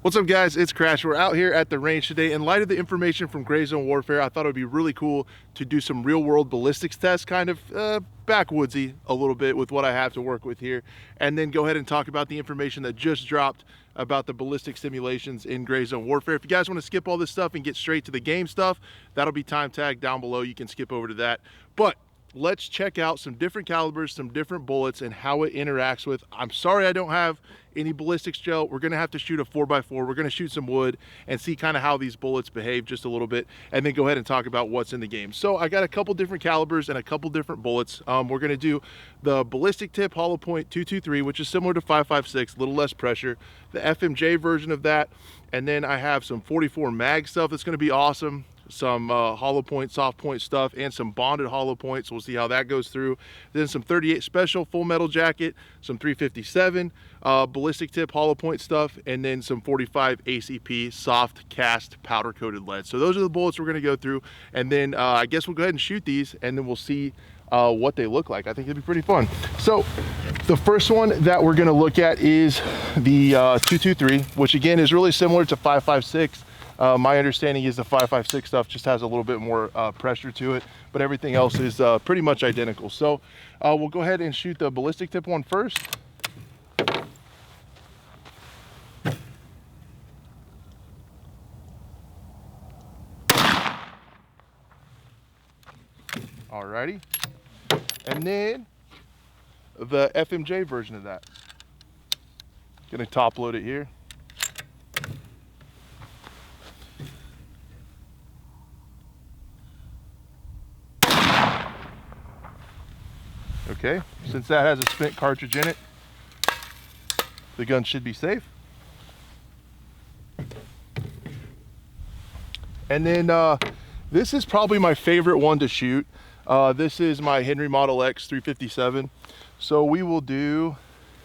What's up, guys? It's Crash. We're out here at the range today. In light of the information from Gray Zone Warfare, I thought it would be really cool to do some real world ballistics tests, kind of backwoodsy a little bit with what I have to work with here, and then go ahead and talk about the information that just dropped about the ballistic simulations in Gray Zone Warfare. If you guys want to skip all this stuff and get straight to the game stuff, that'll be time tagged down below. You can skip over to that. But let's check out some different calibers, some different bullets, and how it interacts with. I'm sorry I don't have any ballistics gel. We're gonna have to shoot a 4x4. We're gonna shoot some wood and see kind of how these bullets behave just a little bit, and then go ahead and talk about what's in the game. So I got a couple different calibers and a couple different bullets. We're gonna do the ballistic tip hollow point 223, which is similar to 5.56, a little less pressure, the FMJ version of that, and then I have some 44 mag stuff that's gonna be awesome, some hollow point, soft point stuff, and some bonded hollow points. We'll see how that goes through. Then some 38 special full metal jacket, some 357 ballistic tip hollow point stuff, and then some 45 ACP soft cast powder coated lead. So those are the bullets we're going to go through, and then I guess we'll go ahead and shoot these, and then we'll see what they look like. I think it'd be pretty fun. So the first one that we're going to look at is the 223, which again is really similar to 5.56. My understanding is the 5.56 stuff just has a little bit more pressure to it, but everything else is pretty much identical. So we'll go ahead and shoot the ballistic tip one first. Alrighty. And then the FMJ version of that. Gonna top load it here. Okay, since that has a spent cartridge in it, the gun should be safe. And then this is probably my favorite one to shoot. This is my Henry Model X 357. So we will do,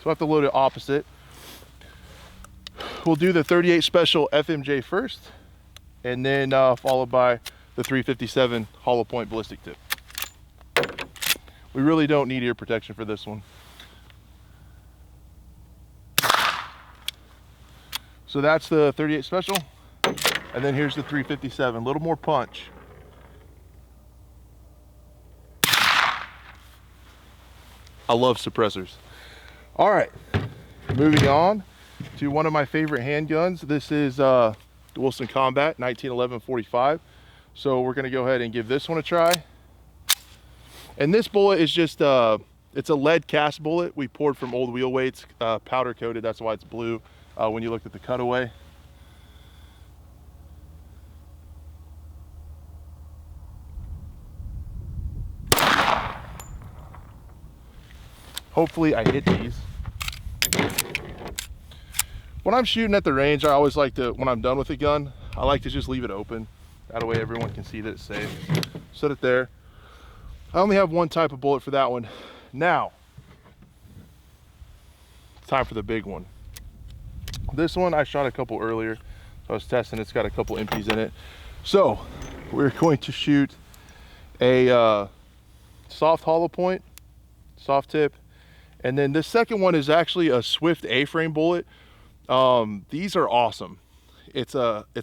so I have to load it opposite. We'll do the 38 special FMJ first, and then followed by the 357 hollow point ballistic tip. We really don't need ear protection for this one. So that's the 38 special, and then here's the 357, a little more punch. I love suppressors. All right, moving on to one of my favorite handguns. This is Wilson Combat 1911-45. So we're gonna go ahead and give this one a try. And this bullet is just, it's a lead cast bullet. We poured from old wheel weights, powder coated. That's why it's blue when you look at the cutaway. Hopefully I hit these. When I'm shooting at the range, I always like to, when I'm done with the gun, I like to just leave it open. That way everyone can see that it's safe. Set it there. I only have one type of bullet for that one. Now, it's time for the big one. This one I shot a couple earlier. I was testing, it's got a couple empties in it. So we're going to shoot a soft hollow point, soft tip. And then this second one is actually a Swift A-frame bullet. These are awesome. It's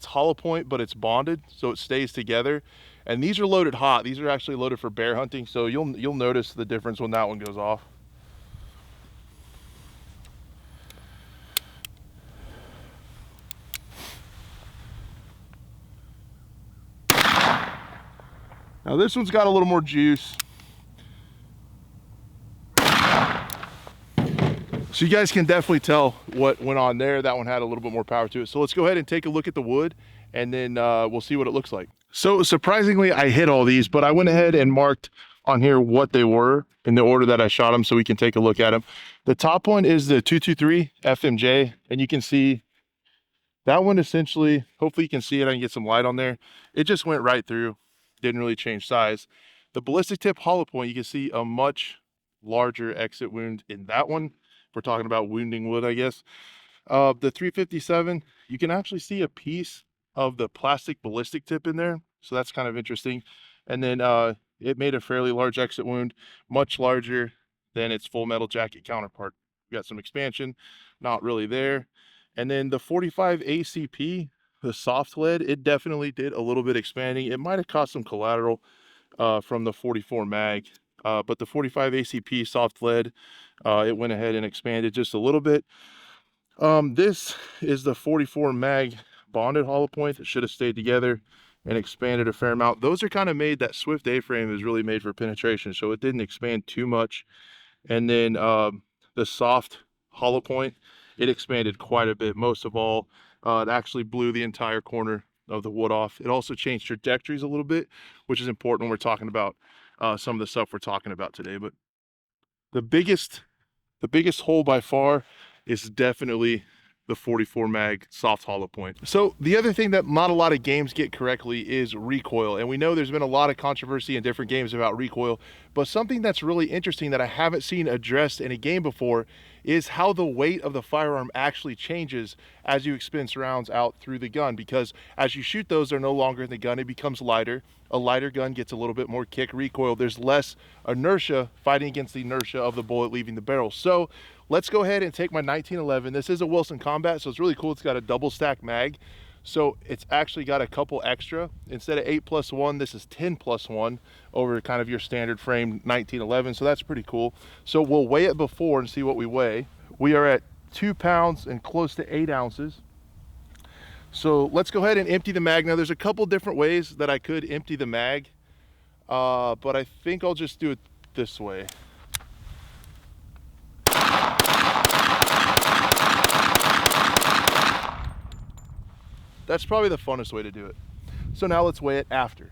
hollow point, but it's bonded, so it stays together. And these are loaded hot. These are actually loaded for bear hunting, so you'll notice the difference when that one goes off. Now this one's got a little more juice. So you guys can definitely tell what went on there. That one had a little bit more power to it. So let's go ahead and take a look at the wood, and then we'll see what it looks like. So surprisingly, I hit all these, but I went ahead and marked on here what they were in the order that I shot them, so we can take a look at them. The top one is the 223 FMJ, and you can see that one essentially, hopefully you can see it, I can get some light on there. It just went right through, didn't really change size. The ballistic tip hollow point, you can see a much larger exit wound in that one. We're talking about wounding wood, I guess. The 357, you can actually see a piece of the plastic ballistic tip in there, so that's kind of interesting. And then it made a fairly large exit wound, much larger than its full metal jacket counterpart. We got some expansion, not really there. And then the 45 ACP, the soft lead, it definitely did a little bit expanding. It might have caused some collateral from the 44 mag, but the 45 ACP soft lead, it went ahead and expanded just a little bit. This is the 44 mag bonded hollow point that should have stayed together and expanded a fair amount. Those are kind of made, that Swift A-frame is really made for penetration, so it didn't expand too much. And then the soft hollow point, it expanded quite a bit. Most of all, it actually blew the entire corner of the wood off. It also changed trajectories a little bit, which is important when we're talking about some of the stuff we're talking about today. But the biggest hole by far is definitely the 44 mag soft hollow point. So the other thing that not a lot of games get correctly is recoil. And we know there's been a lot of controversy in different games about recoil, but something that's really interesting that I haven't seen addressed in a game before is how the weight of the firearm actually changes as you expense rounds out through the gun, because as you shoot those, they're no longer in the gun, it becomes lighter. A lighter gun gets a little bit more kick recoil. There's less inertia fighting against the inertia of the bullet leaving the barrel. So let's go ahead and take my 1911. This is a Wilson Combat, so it's really cool. It's got a double stack mag. So it's actually got a couple extra. Instead of 8+1, this is 10+1 over kind of your standard frame 1911. So that's pretty cool. So we'll weigh it before and see what we weigh. We are at 2 pounds and close to 8 ounces. So let's go ahead and empty the mag. Now there's a couple different ways that I could empty the mag, but I think I'll just do it this way. That's probably the funnest way to do it. So now let's weigh it after.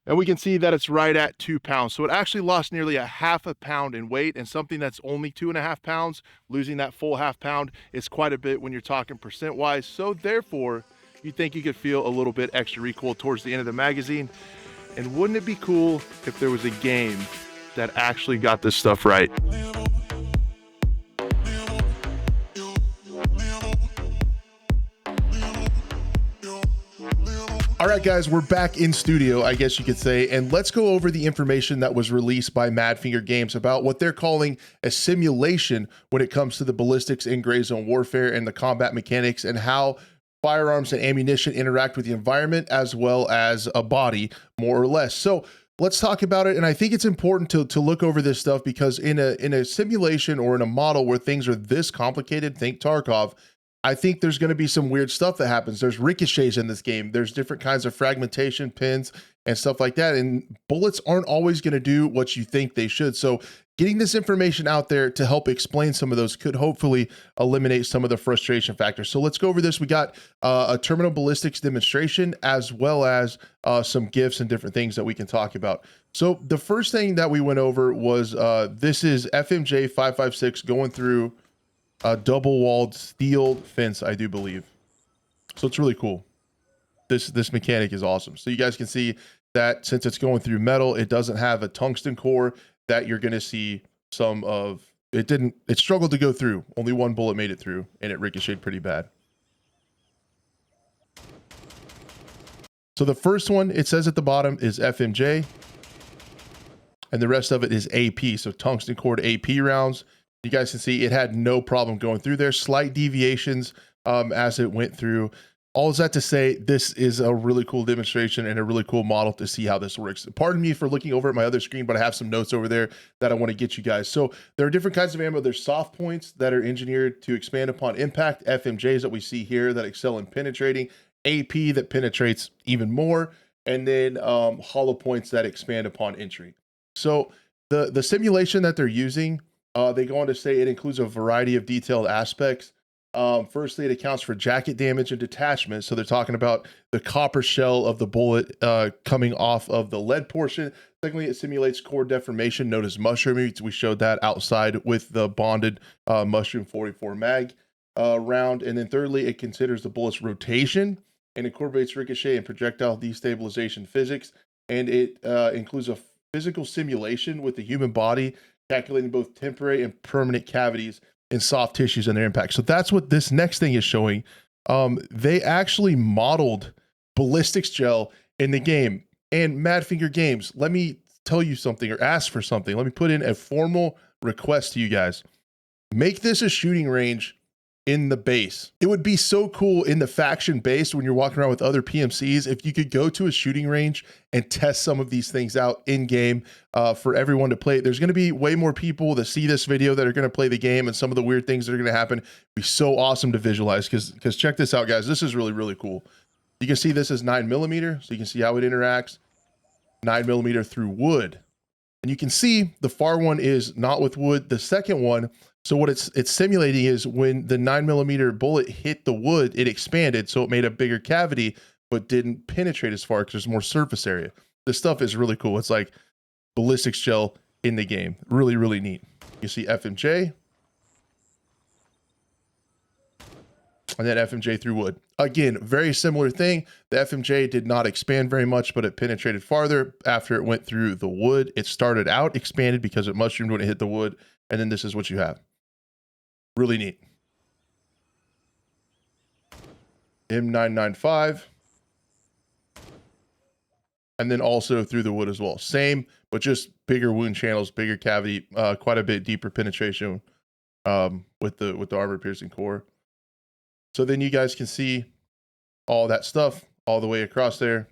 And we can see that it's right at 2 pounds. So it actually lost nearly a half a pound in weight, and something that's only 2.5 pounds, losing that full half pound is quite a bit when you're talking percent wise. So therefore, you think you could feel a little bit extra recoil towards the end of the magazine. And wouldn't it be cool if there was a game that actually got this stuff right? All right, guys, we're back in studio, I guess you could say, and let's go over the information that was released by Madfinger Games about what they're calling a simulation when it comes to the ballistics in Gray Zone Warfare and the combat mechanics and how firearms and ammunition interact with the environment as well as a body, more or less. So let's talk about it. And I think it's important to look over this stuff because in a simulation or in a model where things are this complicated, think Tarkov, I think there's going to be some weird stuff that happens. There's ricochets in this game. There's different kinds of fragmentation, pins, and stuff like that. And bullets aren't always going to do what you think they should. So getting this information out there to help explain some of those could hopefully eliminate some of the frustration factors. So let's go over this. We got a terminal ballistics demonstration as well as some GIFs and different things that we can talk about. So the first thing that we went over was this is FMJ 556 going through a double-walled steel fence, I do believe. So it's really cool. This mechanic is awesome. So you guys can see that since it's going through metal, it doesn't have a tungsten core that you're going to see some of. It struggled to go through. Only one bullet made it through, and it ricocheted pretty bad. So the first one, it says at the bottom, is FMJ, and the rest of it is AP, so tungsten cored AP rounds. You guys can see it had no problem going through there. Slight deviations as it went through. All is that to say, this is a really cool demonstration and a really cool model to see how this works. Pardon me for looking over at my other screen, but I have some notes over there that I want to get you guys. So there are different kinds of ammo. There's soft points that are engineered to expand upon impact. FMJs that we see here that excel in penetrating. AP that penetrates even more. And then hollow points that expand upon entry. So the simulation that they're using, they go on to say it includes a variety of detailed aspects. Firstly, it accounts for jacket damage and detachment. So they're talking about the copper shell of the bullet coming off of the lead portion. Secondly, it simulates core deformation known as mushrooming. We showed that outside with the bonded mushroom 44 mag round. And then thirdly, it considers the bullet's rotation and incorporates ricochet and projectile destabilization physics. And it includes a physical simulation with the human body, calculating both temporary and permanent cavities in soft tissues and their impact. So that's what this next thing is showing. They actually modeled ballistics gel in the game. And Madfinger Games, let me tell you something or ask for something. Let me put in a formal request to you guys. Make this a shooting range in the base. It would be so cool in the faction base when you're walking around with other PMCs if you could go to a shooting range and test some of these things out in game for everyone to play. There's going to be way more people that see this video that are going to play the game, and some of the weird things that are going to happen. It'd be so awesome to visualize, because check this out, guys. This is really, really cool. You can see this is 9mm, so you can see how it interacts. 9mm through wood. And you can see the far one is not with wood. The second one, so what it's simulating is when the 9mm bullet hit the wood, it expanded, so it made a bigger cavity, but didn't penetrate as far because there's more surface area. This stuff is really cool. It's like ballistics gel in the game. Really, really neat. You see FMJ. And then FMJ through wood. Again, very similar thing. The FMJ did not expand very much, but it penetrated farther after it went through the wood. It started out expanded because it mushroomed when it hit the wood. And then this is what you have. Really neat. M995. And then also through the wood as well. Same, but just bigger wound channels, bigger cavity, quite a bit deeper penetration with the armor piercing core. So then you guys can see all that stuff all the way across there.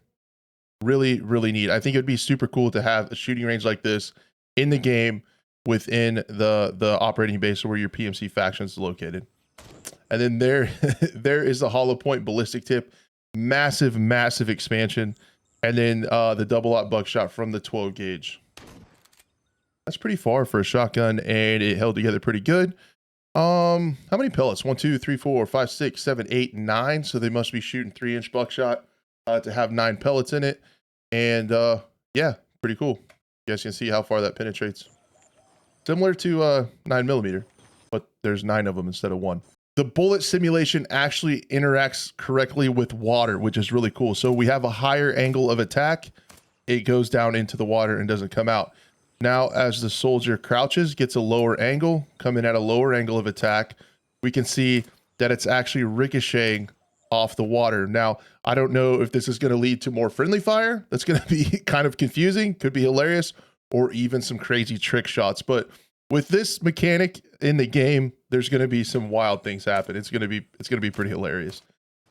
Really, really neat. I think it'd be super cool to have a shooting range like this in the game within the operating base where your PMC faction is located. And then there is the hollow point ballistic tip. Massive, massive expansion. And then the double aught buckshot from the 12 gauge. That's pretty far for a shotgun, and it held together pretty good. How many pellets? 1, 2, 3, 4, 5, 6, 7, 8, 9. So they must be shooting 3-inch buckshot to have 9 pellets in it. And yeah, pretty cool. You guys can see how far that penetrates. Similar to 9mm, but there's 9 of them instead of 1. The bullet simulation actually interacts correctly with water, which is really cool. So we have a higher angle of attack. It goes down into the water and doesn't come out. Now, as the soldier crouches, gets a lower angle, coming at a lower angle of attack, we can see that it's actually ricocheting off the water. Now, I don't know if this is going to lead to more friendly fire. That's going to be kind of confusing, could be hilarious, or even some crazy trick shots. But with this mechanic in the game, there's going to be some wild things happen. It's going to be pretty hilarious.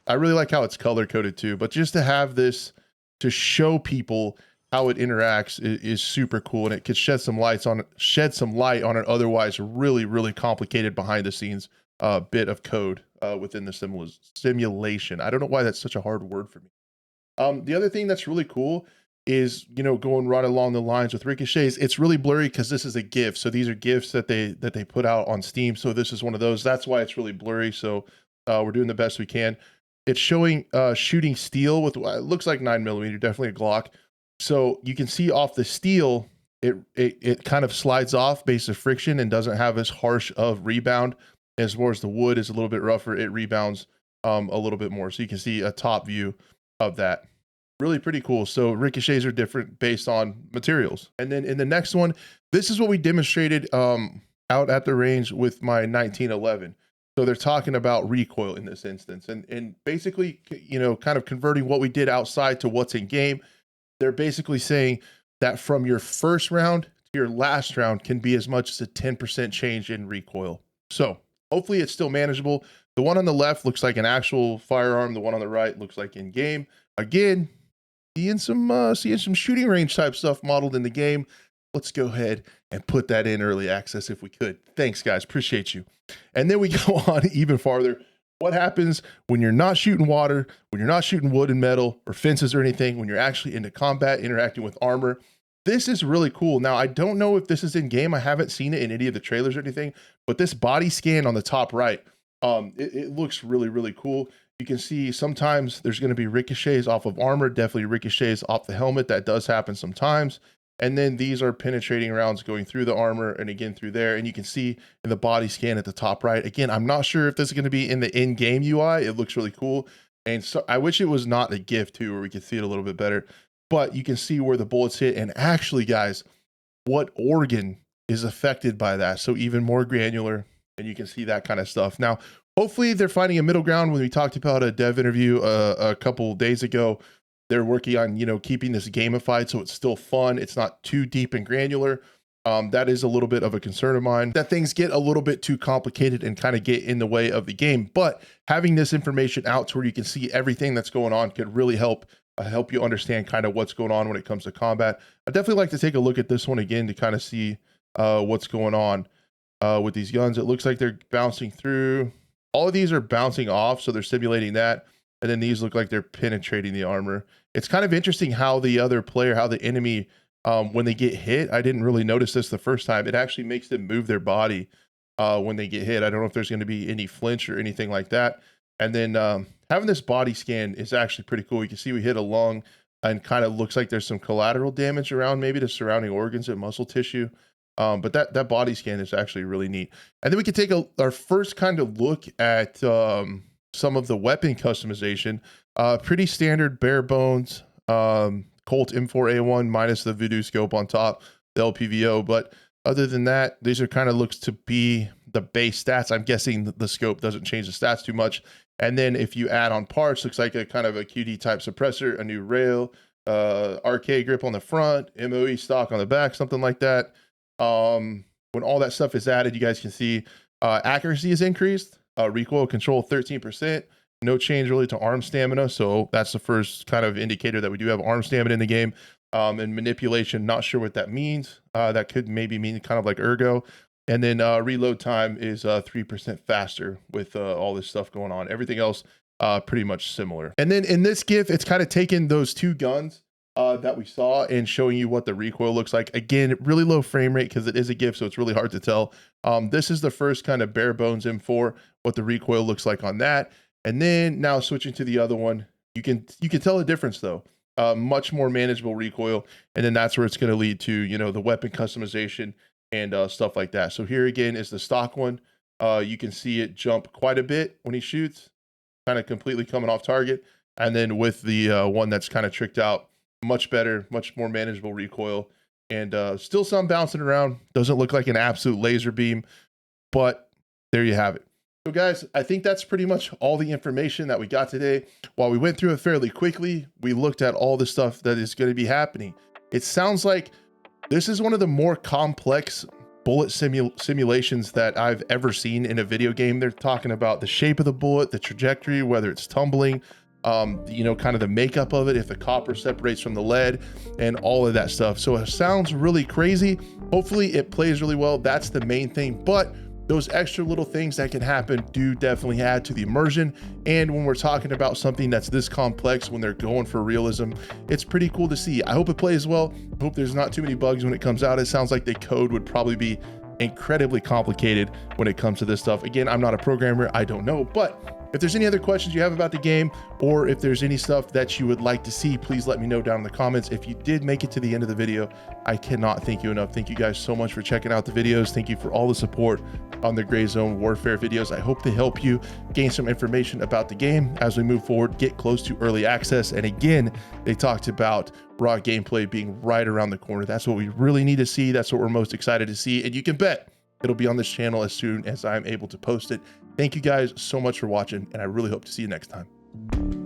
I really like how it's color coded too, but just to have this to show people how it interacts is super cool, and it could shed some light on an otherwise really, really complicated behind the scenes bit of code within the simulation. I don't know why that's such a hard word for me. The other thing that's really cool is, going right along the lines with ricochets. It's really blurry because this is a GIF. So these are GIFs that they put out on Steam. So this is one of those. That's why it's really blurry. So we're doing the best we can. It's showing shooting steel with it looks like 9mm, definitely a Glock. So you can see off the steel, it kind of slides off based of friction and doesn't have as harsh of rebound. As far as the wood is a little bit rougher, it rebounds a little bit more. So you can see a top view of that. Really pretty cool. So ricochets are different based on materials. And then in the next one, this is what we demonstrated out at the range with my 1911. So they're talking about recoil in this instance, and basically, kind of converting what we did outside to what's in game. They're basically saying that from your first round to your last round can be as much as a 10% change in recoil. So hopefully it's still manageable. The one on the left looks like an actual firearm. The one on the right looks like in game. Again, seeing some shooting range type stuff modeled in the game. Let's go ahead and put that in early access if we could. Thanks, guys. Appreciate you. And then we go on even farther. What happens when you're not shooting water, when you're not shooting wood and metal or fences or anything, when you're actually into combat, interacting with armor? This is really cool. Now, I don't know if this is in game. I haven't seen it in any of the trailers or anything, but this body scan on the top right, it looks really, really cool. You can see sometimes there's going to be ricochets off of armor, definitely ricochets off the helmet. That does happen sometimes. And then these are penetrating rounds going through the armor and again through there. And you can see in the body scan at the top right. Again, I'm not sure if this is going to be in the in-game UI. It looks really cool. And so I wish it was not a GIF too, where we could see it a little bit better. But you can see where the bullets hit. And actually, guys, what organ is affected by that? So even more granular. And you can see that kind of stuff. Now, hopefully they're finding a middle ground. When we talked about a dev interview a couple days ago, they're working on, keeping this gamified so it's still fun. It's not too deep and granular. That is a little bit of a concern of mine, that things get a little bit too complicated and kind of get in the way of the game. But having this information out to where you can see everything that's going on could really help you understand kind of what's going on when it comes to combat. I'd definitely like to take a look at this one again to kind of see what's going on with these guns. It looks like they're bouncing through. All of these are bouncing off, so they're simulating that. And then these look like they're penetrating the armor. It's kind of interesting how the other player, how the enemy, when they get hit, I didn't really notice this the first time. It actually makes them move their body when they get hit. I don't know if there's going to be any flinch or anything like that. And then having this body scan is actually pretty cool. You can see we hit a lung and kind of looks like there's some collateral damage around maybe the surrounding organs and muscle tissue. But that body scan is actually really neat. And then we can take our first kind of look at some of the weapon customization. Pretty standard bare bones Colt M4A1 minus the Voodoo scope on top, the LPVO. But other than that, these are kind of looks to be the base stats. I'm guessing the scope doesn't change the stats too much. And then if you add on parts, looks like a kind of a QD type suppressor, a new rail, RK grip on the front, MOE stock on the back, something like that. When all that stuff is added, you guys can see accuracy is increased, recoil control 13%. No change really to arm stamina, so that's the first kind of indicator that we do have arm stamina in the game. And manipulation, not sure what that means. That could maybe mean kind of like ergo. And then reload time is 3% faster with all this stuff going on. Everything else pretty much similar. And then in this GIF, it's kind of taking those two guns that we saw and showing you what the recoil looks like. Again, really low frame rate because it is a GIF, so it's really hard to tell. This is the first kind of bare bones M4, what the recoil looks like on that. And then now switching to the other one, you can tell the difference though. Much more manageable recoil, and then that's where it's going to lead to, you know, the weapon customization and stuff like that. So here again is the stock one. You can see it jump quite a bit when he shoots, kind of completely coming off target. And then with the one that's kind of tricked out, much better, much more manageable recoil, and still some bouncing around. Doesn't look like an absolute laser beam, but there you have it. So guys, I think that's pretty much all the information that we got today. While we went through it fairly quickly, we looked at all the stuff that is going to be happening. It sounds like this is one of the more complex bullet simulations that I've ever seen in a video game. They're talking about the shape of the bullet, the trajectory, whether it's tumbling, you know, kind of the makeup of it, if the copper separates from the lead and all of that stuff. So it sounds really crazy. Hopefully it plays really well. That's the main thing. But those extra little things that can happen do definitely add to the immersion. And when we're talking about something that's this complex, when they're going for realism, it's pretty cool to see. I hope it plays well. I hope there's not too many bugs when it comes out. It sounds like the code would probably be incredibly complicated when it comes to this stuff. Again, I'm not a programmer, I don't know, but if there's any other questions you have about the game, or if there's any stuff that you would like to see, please let me know down in the comments. If you did make it to the end of the video, I cannot thank you enough. Thank you guys so much for checking out the videos. Thank you for all the support on the Gray Zone Warfare videos. I hope they help you gain some information about the game as we move forward, get close to early access. And again, they talked about raw gameplay being right around the corner. That's what we really need to see. That's what we're most excited to see. And you can bet it'll be on this channel as soon as I'm able to post it. Thank you guys so much for watching, and I really hope to see you next time.